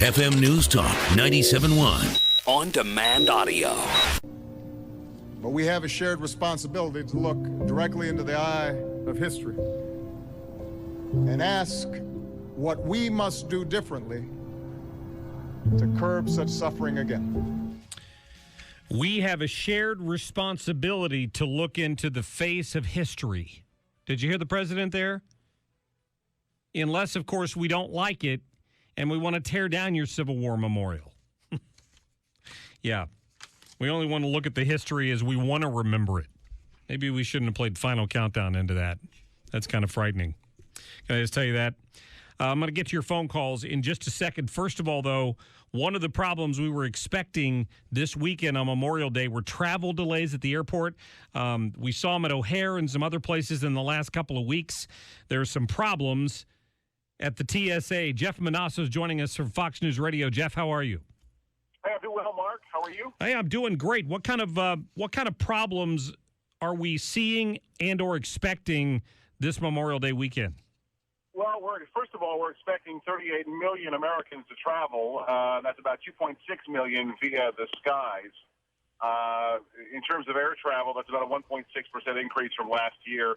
FM News Talk 97.1. On-demand audio. But we have a shared responsibility to look directly into the eye of history and ask what we must do differently to curb such suffering again. We have a shared responsibility to look into the face of history. Did you hear the president there? Unless, of course, we don't like it and we want to tear down your Civil War memorial. Yeah. We only want to look at the history as we want to remember it. Maybe we shouldn't have played Final Countdown into that. That's kind of frightening. Can I just tell you that? I'm going to get to your phone calls in just a second. First of all, though, one of the problems we were expecting this weekend on Memorial Day were travel delays at the airport. We saw them at O'Hare and some other places in the last couple of weeks. There are some problems at the TSA. Jeff Monosso is joining us from Fox News Radio. Jeff, how are you? Hey, I'm doing well, Mark. How are you? Hey, I'm doing great. What kind of problems are we seeing and or expecting this Memorial Day weekend? Well, first of all, we're expecting 38 million Americans to travel. That's about 2.6 million via the skies. In terms of air travel, that's about a 1.6% increase from last year.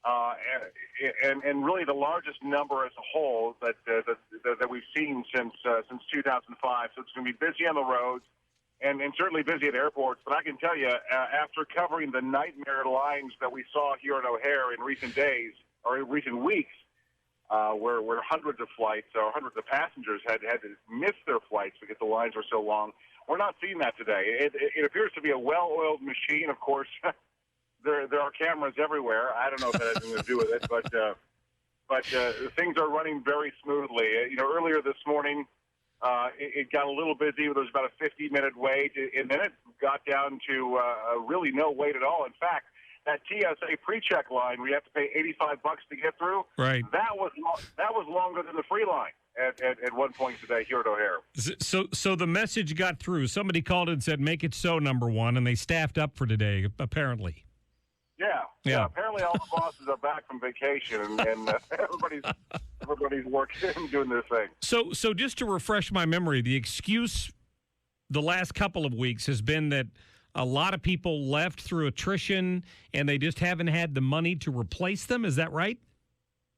And really the largest number as a whole that we've seen since 2005. So it's going to be busy on the roads and certainly busy at airports. But I can tell you, after covering the nightmare lines that we saw here at O'Hare in recent days or in recent weeks, where hundreds of flights or hundreds of passengers had to miss their flights because the lines were so long, we're not seeing that today. It appears to be a well-oiled machine, of course. There are cameras everywhere. I don't know if that has anything to do with it, but things are running very smoothly. Earlier this morning, it got a little busy. There was about a 50-minute wait, and then it got down to really no wait at all. In fact, that TSA pre-check line where you have to pay $85 to get through, right? That was longer than the free line at one point today here at O'Hare. So the message got through. Somebody called and said, "Make it so," number one, and they staffed up for today, apparently. Yeah. Apparently, all the bosses are back from vacation, and everybody's working and doing their thing. So just to refresh my memory, the excuse the last couple of weeks has been that a lot of people left through attrition, and they just haven't had the money to replace them. Is that right?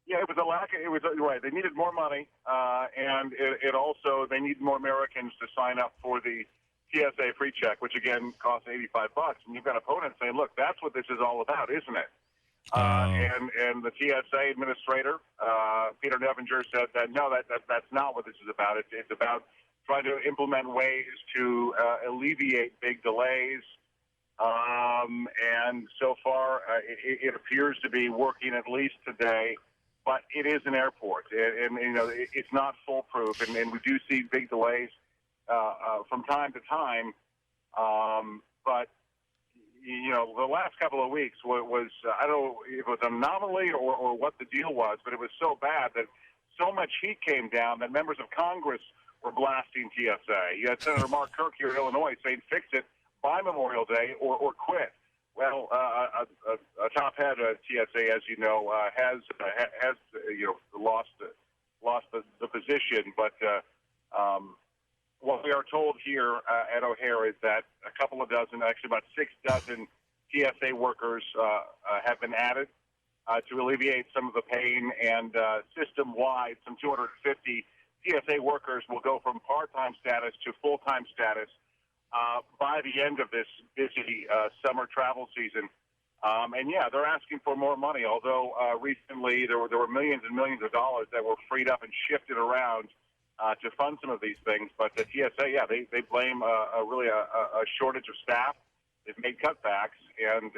Yeah, it was a lack. It was right. They needed more money, and it also they need more Americans to sign up for the TSA pre-check, which again costs $85, and you've got opponents saying, "Look, that's what this is all about, isn't it?" And the TSA administrator, Peter Nevinger, said that no, that's not what this is about. It's about trying to implement ways to alleviate big delays, and so far it appears to be working at least today. But it is an airport, and it's not foolproof, and we do see big delays from time to time, but the last couple of weeks was I don't know if it was an anomaly or what the deal was, but it was so bad that so much heat came down that members of Congress were blasting TSA. You had Senator Marc Cox here in Illinois saying, "Fix it by Memorial Day or quit." Well, a top head of TSA, as you know, has lost the position, but. What we are told here at O'Hare is that a couple of dozen, actually about 6 dozen TSA workers have been added to alleviate some of the pain, and system-wide, some 250 TSA workers will go from part-time status to full-time status by the end of this busy summer travel season. And, yeah, they're asking for more money, although recently there were millions and millions of dollars that were freed up and shifted around to fund some of these things. But the TSA, yeah, they blame a shortage of staff. They've made cutbacks and,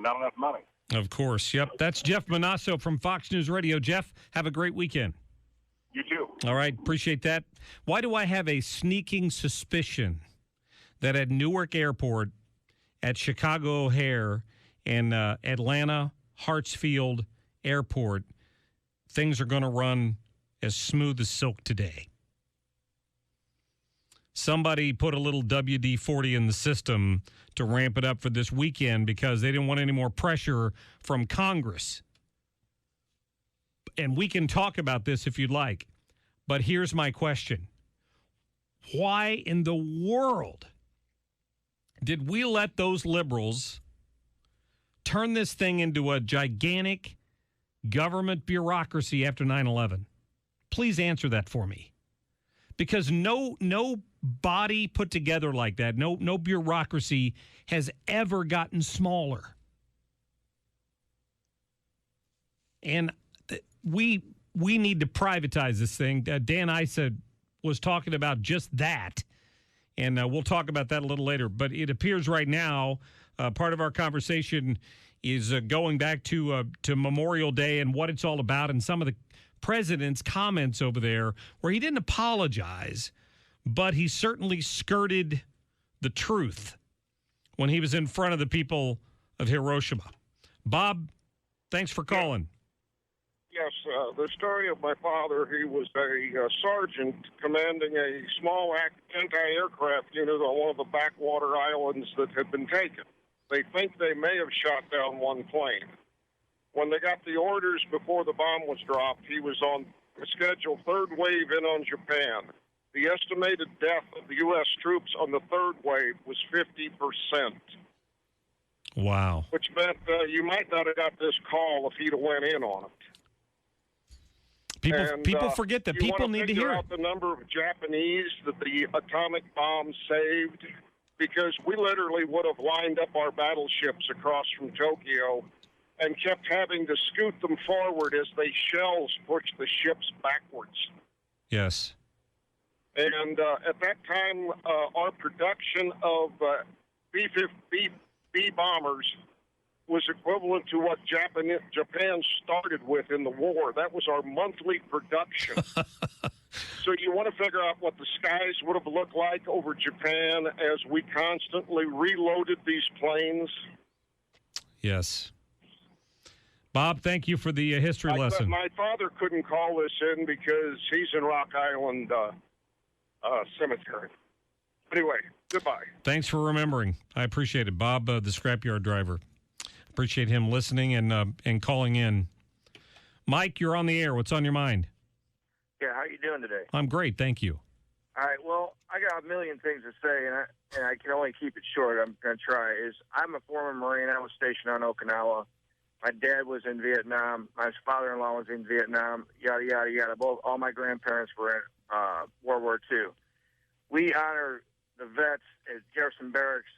not enough money. Of course. Yep. That's Jeff Monosso from Fox News Radio. Jeff, have a great weekend. You too. All right. Appreciate that. Why do I have a sneaking suspicion that at Newark Airport, at Chicago O'Hare, and Atlanta Hartsfield Airport, things are going to run as smooth as silk today? Somebody put a little WD-40 in the system to ramp it up for this weekend because they didn't want any more pressure from Congress. And we can talk about this if you'd like. But here's my question. Why in the world did we let those liberals turn this thing into a gigantic government bureaucracy after 9/11? Please answer that for me. Because no body put together like that, no bureaucracy has ever gotten smaller. And we need to privatize this thing. Dan Issa was talking about just that, and we'll talk about that a little later. But it appears right now part of our conversation is going back to Memorial Day and what it's all about, and some of the president's comments over there where he didn't apologize, but he certainly skirted the truth when he was in front of the people of Hiroshima. Bob, thanks for calling. Yes, the story of my father, he was a sergeant commanding a small anti-aircraft unit on one of the backwater islands that had been taken. They think they may have shot down one plane. When they got the orders before the bomb was dropped, he was on a scheduled third wave in on Japan. The estimated death of the U.S. troops on the third wave was 50%. Wow. Which meant you might not have got this call if he'd have went in on it. People forget that. People need to hear out the number of Japanese that the atomic bomb saved, because we literally would have lined up our battleships across from Tokyo and kept having to scoot them forward as the shells pushed the ships backwards. Yes. And at that time, our production of B bombers was equivalent to what Japan started with in the war. That was our monthly production. So you want to figure out what the skies would have looked like over Japan as we constantly reloaded these planes. Yes. Bob, thank you for the history lesson. My father couldn't call this in because he's in Rock Island Cemetery. Anyway, goodbye. Thanks for remembering. I appreciate it. Bob, the scrapyard driver. Appreciate him listening and calling in. Mike, you're on the air. What's on your mind? Yeah, how you doing today? I'm great, thank you. All right, well, I got a million things to say, and I can only keep it short. I'm going to try. I'm a former Marine. I was stationed on Okinawa. My dad was in Vietnam. My father-in-law was in Vietnam, yada, yada, yada. All my grandparents were in World War II. We honor the vets at Jefferson Barracks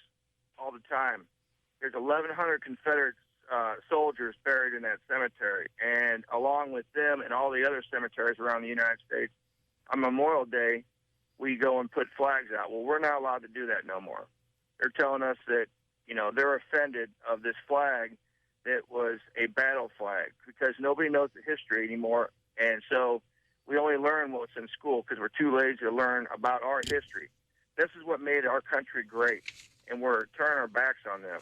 all the time. There's 1,100 Confederate soldiers buried in that cemetery, and along with them and all the other cemeteries around the United States, on Memorial Day, we go and put flags out. Well, we're not allowed to do that no more. They're telling us that, they're offended of this flag that was a battle flag because nobody knows the history anymore, and so we only learn what's in school because we're too lazy to learn about our history. This is what made our country great, and we're turning our backs on them.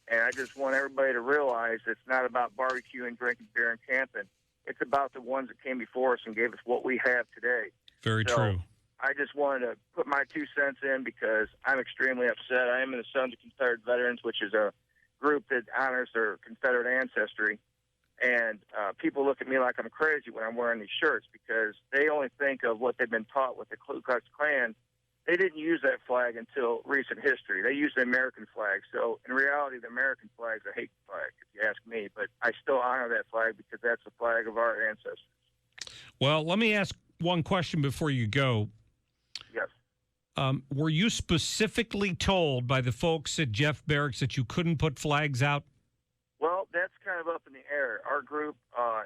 And I just want everybody to realize it's not about barbecuing, drinking beer, and camping. It's about the ones that came before us and gave us what we have today. Very true. I just wanted to put my 2 cents in because I'm extremely upset. I am in the Sons of Confederate Veterans, which is a group that honors their Confederate ancestry. And people look at me like I'm crazy when I'm wearing these shirts because they only think of what they've been taught with the Ku Klux Klan. They didn't use that flag until recent history. They used the American flag. So, in reality, the American flag is a hate flag, if you ask me. But I still honor that flag because that's the flag of our ancestors. Well, let me ask one question before you go. Yes. Were you specifically told by the folks at Jeff Barracks that you couldn't put flags out? Well, that's kind of up in the air. Our group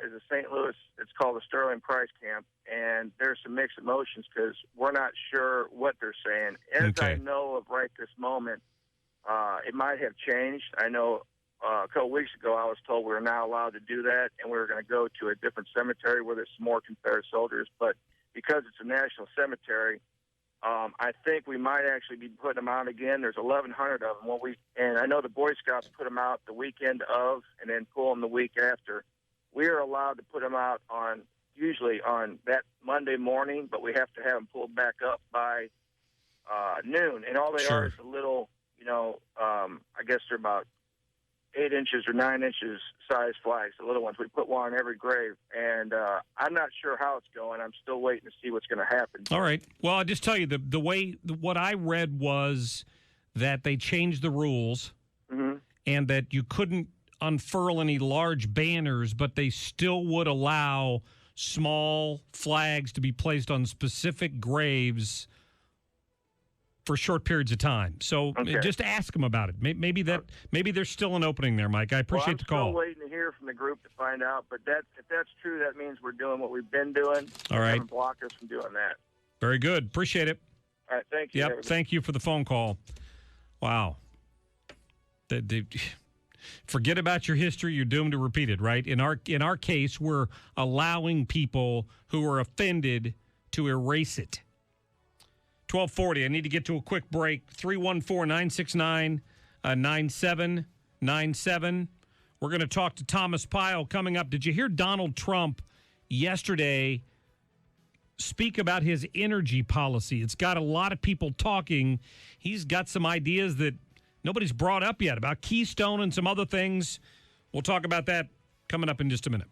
is a St. Louis, it's called the Sterling Price Camp, and there's some mixed emotions because we're not sure what they're saying. As I know of right this moment, it might have changed. I know a couple weeks ago I was told we were not allowed to do that, and we were going to go to a different cemetery where there's some more Confederate soldiers. But because it's a national cemetery, I think we might actually be putting them out again. There's 1,100 of them. And I know the Boy Scouts put them out the weekend of and then pull them the week after. We are allowed to put them out usually on that Monday morning, but we have to have them pulled back up by noon. And all they are is a little, I guess they're about 8 inches or 9 inches size flags, the little ones. We put one on every grave, and I'm not sure how it's going. I'm still waiting to see what's going to happen. All right. Well, I'll just tell you, what I read was that they changed the rules and that you couldn't unfurl any large banners, but they still would allow small flags to be placed on specific graves for short periods of time. So just ask them about it. Maybe there's still an opening there, Mike. I appreciate the call. I'm still waiting to hear from the group to find out, but if that's true, that means we're doing what we've been doing. All right. Haven't blocked us from doing that. Very good. Appreciate it. All right, thank you. Yep, thank you for the phone call. Wow. Forget about your history. You're doomed to repeat it, right? In our case, we're allowing people who are offended to erase it. 1240. I need to get to a quick break. 314-969-9797. We're going to talk to Thomas Pyle coming up. Did you hear Donald Trump yesterday speak about his energy policy? It's got a lot of people talking. He's got some ideas that nobody's brought up yet about Keystone and some other things. We'll talk about that coming up in just a minute.